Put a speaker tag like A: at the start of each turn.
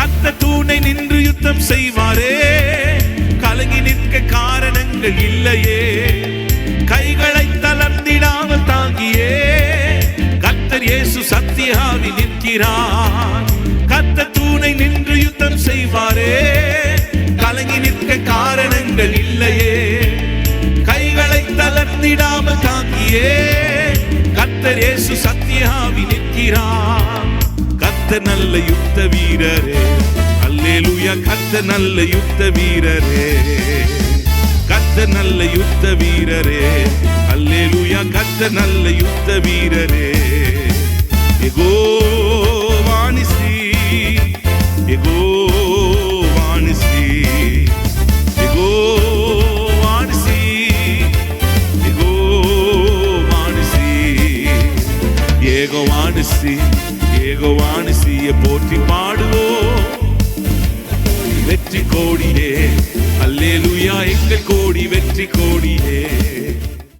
A: கர்த்தர் தூணை நின்று யுத்தம் செய்வாரே, கலங்கி நிற்க காரணங்கள் இல்லையே. கைகளை தளர்ந்திடாமல் தாங்கியே கர்த்தர் இயேசு சத்தியாவி நிற்கிறார். கர்த்தர் தூணை நின்று யுத்தம் செய்வாரே, கலங்கி நிற்க காரணங்கள் இல்லையே. கைகளை தளர்ந்திடாமல் தாங்கியே கர்த்தர் இயேசு சத்தியாவி நிற்கிறார். கர்த்தர் நல்ல யுத்த வீரரே, அல்லேலூயா. கர்த்தர் நல்ல யுத்த வீரரே, கர்த்தர் நல்ல யுத்த வீரரே, அல்லேலூயா. கர்த்தர் நல்ல யுத்த வீரரே. யெகோவா நிசி, யெகோவா நிசி, யெகோவா நிசி, யெகோவா நிசி, யெகோவா நிசி, யெகோவா நிசியை போற்றி பாடுவோம். வெற்றி கோடியே, அல்லேலூயா. எங்கள் கோடி வெற்றி கோடியே,